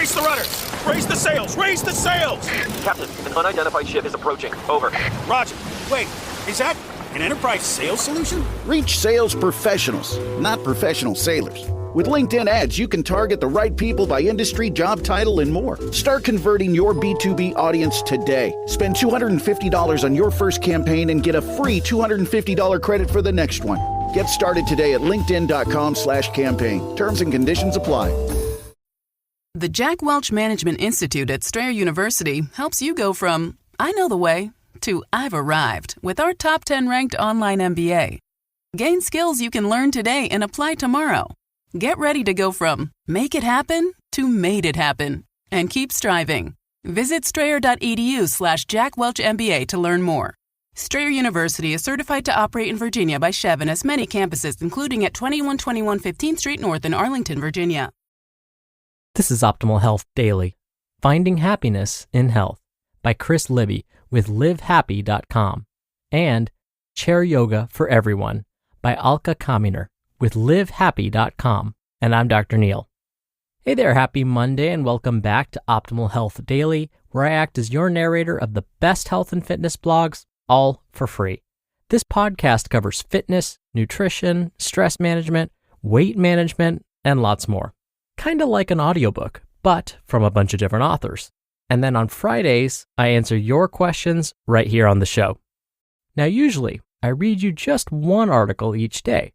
Brace the rudders! Raise the sails! Raise the sails! Captain, an unidentified ship is approaching. Over. Roger. Wait, is that an Enterprise sales solution? Reach sales professionals, not professional sailors. With LinkedIn ads, you can target the right people by industry, job title, and more. Start converting your B2B audience today. Spend $250 on your first campaign and get a free $250 credit for the next one. Get started today at linkedin.com/campaign. Terms and conditions apply. The Jack Welch Management Institute at Strayer University helps you go from, I know the way, to I've arrived with our top 10 ranked online MBA. Gain skills you can learn today and apply tomorrow. Get ready to go from make it happen to made it happen and keep striving. Visit strayer.edu/JackWelchMBA to learn more. Strayer University is certified to operate in Virginia by Chev and has many campuses, including at 2121 15th Street North in Arlington, Virginia. This is Optimal Health Daily, Finding Happiness in Health by Chris Libby with livehappy.com and Chair Yoga for Everyone by Alka Kaminer with livehappy.com. And I'm Dr. Neil. Hey there, happy Monday and welcome back to Optimal Health Daily, where I act as your narrator of the best health and fitness blogs, all for free. This podcast covers fitness, nutrition, stress management, weight management, and lots more. Kind of like an audiobook, but from a bunch of different authors. And then on Fridays, I answer your questions right here on the show. Now, usually, I read you just one article each day,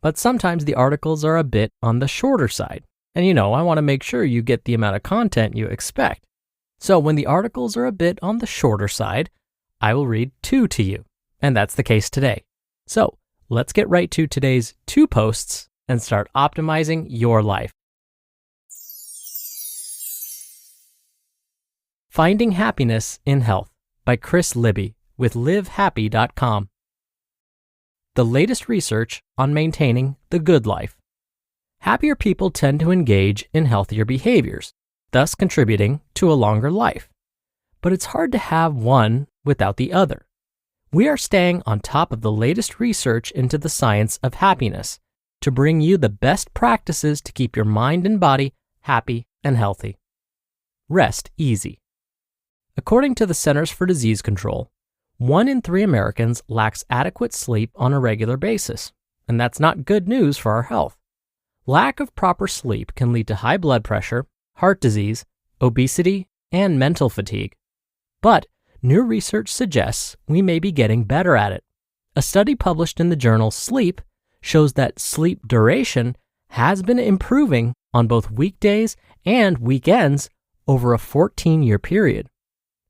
but sometimes the articles are a bit on the shorter side. And I want to make sure you get the amount of content you expect. So when the articles are a bit on the shorter side, I will read 2 to you. And that's the case today. So let's get right to today's 2 posts and start optimizing your life. Finding Happiness in Health by Chris Libby with livehappy.com. The latest research on maintaining the good life. Happier people tend to engage in healthier behaviors, thus contributing to a longer life. But it's hard to have one without the other. We are staying on top of the latest research into the science of happiness to bring you the best practices to keep your mind and body happy and healthy. Rest easy. According to the Centers for Disease Control, 1 in 3 Americans lacks adequate sleep on a regular basis, and that's not good news for our health. Lack of proper sleep can lead to high blood pressure, heart disease, obesity, and mental fatigue. But new research suggests we may be getting better at it. A study published in the journal Sleep shows that sleep duration has been improving on both weekdays and weekends over a 14-year period.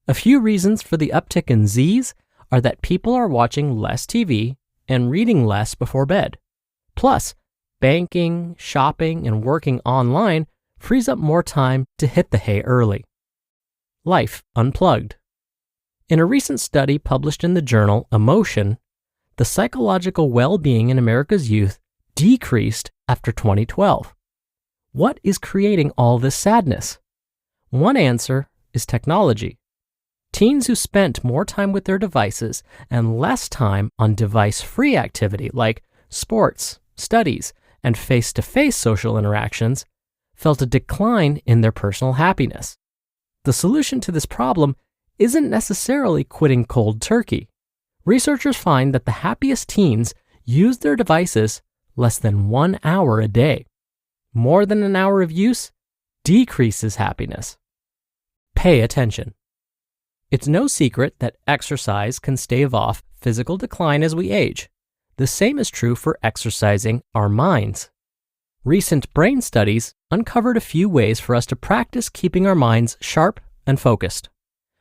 A few reasons for the uptick in Z's are that people are watching less TV and reading less before bed. Plus, banking, shopping, and working online frees up more time to hit the hay early. Life Unplugged. In a recent study published in the journal Emotion, the psychological well-being in America's youth decreased after 2012. What is creating all this sadness? One answer is technology. Teens who spent more time with their devices and less time on device-free activity like sports, studies, and face-to-face social interactions felt a decline in their personal happiness. The solution to this problem isn't necessarily quitting cold turkey. Researchers find that the happiest teens use their devices less than 1 hour a day. More than an hour of use decreases happiness. Pay attention. It's no secret that exercise can stave off physical decline as we age. The same is true for exercising our minds. Recent brain studies uncovered a few ways for us to practice keeping our minds sharp and focused.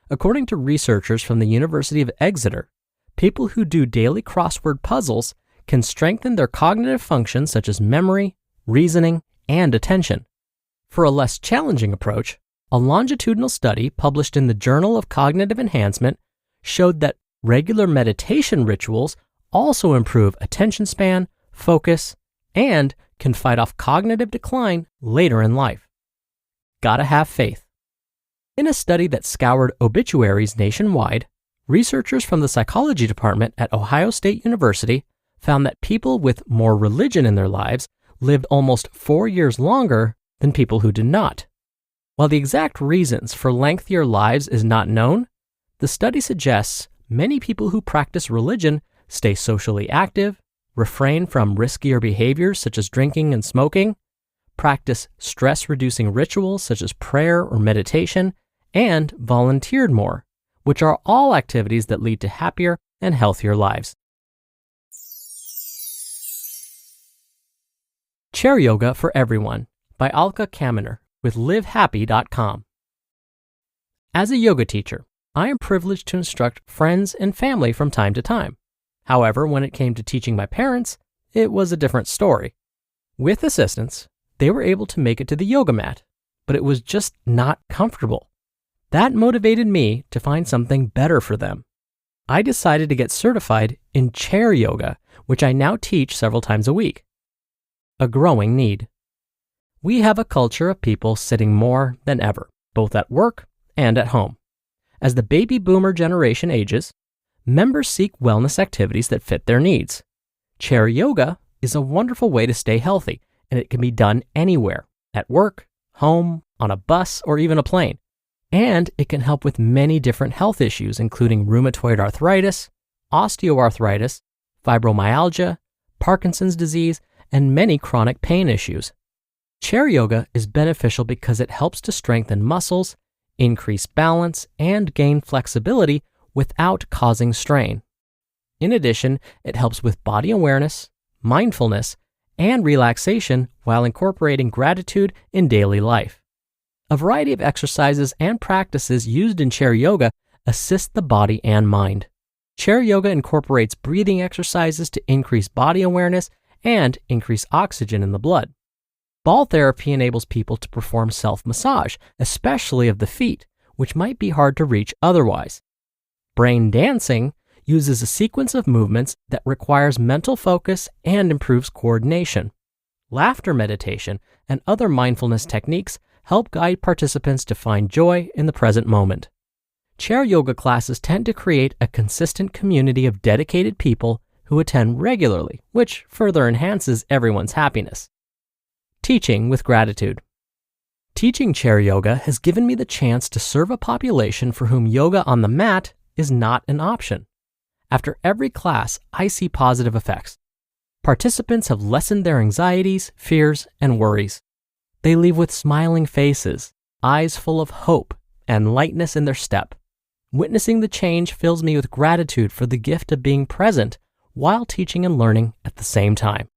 According to researchers from the University of Exeter, people who do daily crossword puzzles can strengthen their cognitive functions such as memory, reasoning, and attention. For a less challenging approach, a longitudinal study published in the Journal of Cognitive Enhancement showed that regular meditation rituals also improve attention span, focus, and can fight off cognitive decline later in life. Gotta have faith. In a study that scoured obituaries nationwide, researchers from the psychology department at Ohio State University found that people with more religion in their lives lived almost 4 years longer than people who did not. While the exact reasons for lengthier lives is not known, the study suggests many people who practice religion stay socially active, refrain from riskier behaviors such as drinking and smoking, practice stress-reducing rituals such as prayer or meditation, and volunteered more, which are all activities that lead to happier and healthier lives. Chair Yoga for Everyone by Alka Kaminer with livehappy.com. As a yoga teacher, I am privileged to instruct friends and family from time to time. However, when it came to teaching my parents, it was a different story. With assistance, they were able to make it to the yoga mat, but it was just not comfortable. That motivated me to find something better for them. I decided to get certified in chair yoga, which I now teach several times a week. A growing need. We have a culture of people sitting more than ever, both at work and at home. As the baby boomer generation ages, members seek wellness activities that fit their needs. Chair yoga is a wonderful way to stay healthy, and it can be done anywhere, at work, home, on a bus, or even a plane. And it can help with many different health issues, including rheumatoid arthritis, osteoarthritis, fibromyalgia, Parkinson's disease, and many chronic pain issues. Chair yoga is beneficial because it helps to strengthen muscles, increase balance, and gain flexibility without causing strain. In addition, it helps with body awareness, mindfulness, and relaxation while incorporating gratitude in daily life. A variety of exercises and practices used in chair yoga assist the body and mind. Chair yoga incorporates breathing exercises to increase body awareness and increase oxygen in the blood. Ball therapy enables people to perform self-massage, especially of the feet, which might be hard to reach otherwise. Brain dancing uses a sequence of movements that requires mental focus and improves coordination. Laughter meditation and other mindfulness techniques help guide participants to find joy in the present moment. Chair yoga classes tend to create a consistent community of dedicated people who attend regularly, which further enhances everyone's happiness. Teaching with gratitude. Teaching chair yoga has given me the chance to serve a population for whom yoga on the mat is not an option. After every class, I see positive effects. Participants have lessened their anxieties, fears, and worries. They leave with smiling faces, eyes full of hope, and lightness in their step. Witnessing the change fills me with gratitude for the gift of being present while teaching and learning at the same time.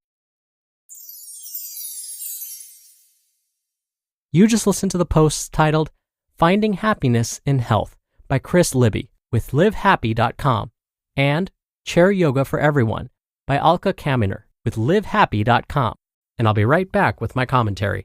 You just listened to the post titled Finding Happiness in Health by Chris Libby with livehappy.com and Chair Yoga for Everyone by Alka Kaminer with livehappy.com. And I'll be right back with my commentary.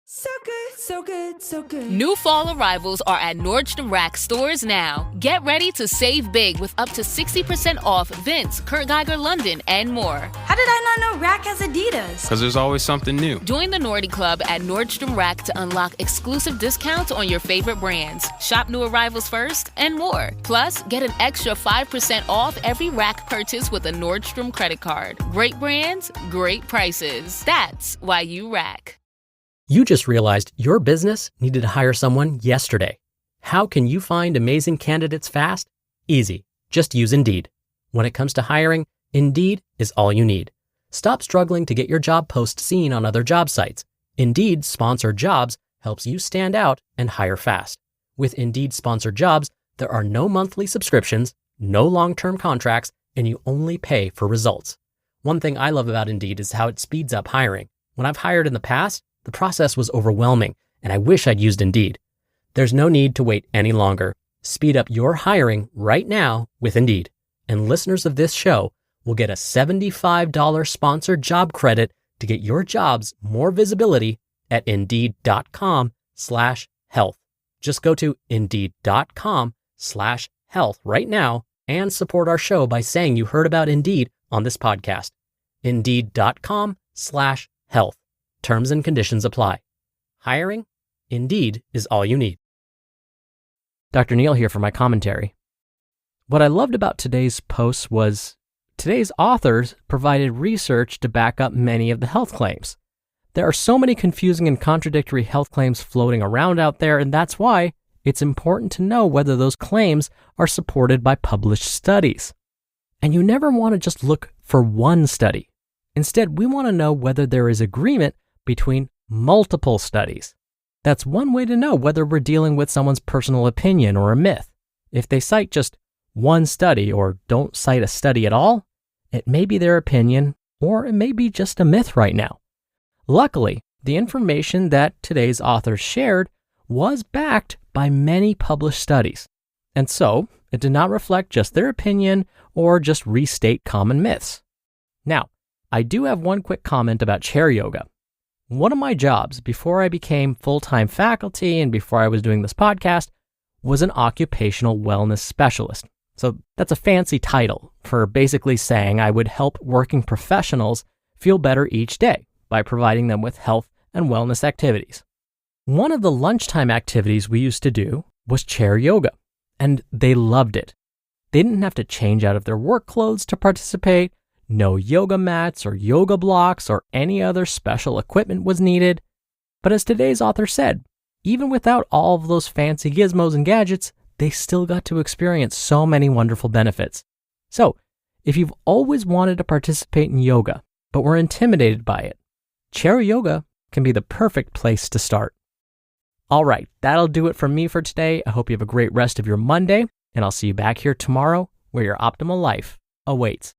So good, so good, so good. New fall arrivals are at Nordstrom Rack stores now. Get ready to save big with up to 60% off Vince, Kurt Geiger London, and more. How did I not know Rack has Adidas? Because there's always something new. Join the Nordy Club at Nordstrom Rack to unlock exclusive discounts on your favorite brands. Shop new arrivals first and more. Plus, get an extra 5% off every Rack purchase with a Nordstrom credit card. Great brands, great prices. That's why you Rack. You just realized your business needed to hire someone yesterday. How can you find amazing candidates fast? Easy. Just use Indeed. When it comes to hiring, Indeed is all you need. Stop struggling to get your job post seen on other job sites. Indeed Sponsored Jobs helps you stand out and hire fast. With Indeed Sponsored Jobs, there are no monthly subscriptions, no long-term contracts, and you only pay for results. One thing I love about Indeed is how it speeds up hiring. When I've hired in the past, the process was overwhelming, and I wish I'd used Indeed. There's no need to wait any longer. Speed up your hiring right now with Indeed. And listeners of this show will get a $75 sponsored job credit to get your jobs more visibility at Indeed.com/health. Just go to Indeed.com/health right now and support our show by saying you heard about Indeed on this podcast. Indeed.com/health. Terms and conditions apply. Hiring? Indeed is all you need. Dr. Neal here for my commentary. What I loved about today's post was today's authors provided research to back up many of the health claims. There are so many confusing and contradictory health claims floating around out there, and that's why it's important to know whether those claims are supported by published studies. And you never want to just look for one study. Instead, we want to know whether there is agreement between multiple studies. That's one way to know whether we're dealing with someone's personal opinion or a myth. If they cite just one study or don't cite a study at all, it may be their opinion or it may be just a myth right now. Luckily, the information that today's authors shared was backed by many published studies, and so it did not reflect just their opinion or just restate common myths. Now, I do have one quick comment about chair yoga. One of my jobs before I became full-time faculty and before I was doing this podcast was an occupational wellness specialist. So that's a fancy title for basically saying I would help working professionals feel better each day by providing them with health and wellness activities. One of the lunchtime activities we used to do was chair yoga, and they loved it. They didn't have to change out of their work clothes to participate. No yoga mats or yoga blocks or any other special equipment was needed. But as today's author said, even without all of those fancy gizmos and gadgets, they still got to experience so many wonderful benefits. So, if you've always wanted to participate in yoga, but were intimidated by it, chair yoga can be the perfect place to start. All right, that'll do it from me for today. I hope you have a great rest of your Monday, and I'll see you back here tomorrow where your optimal life awaits.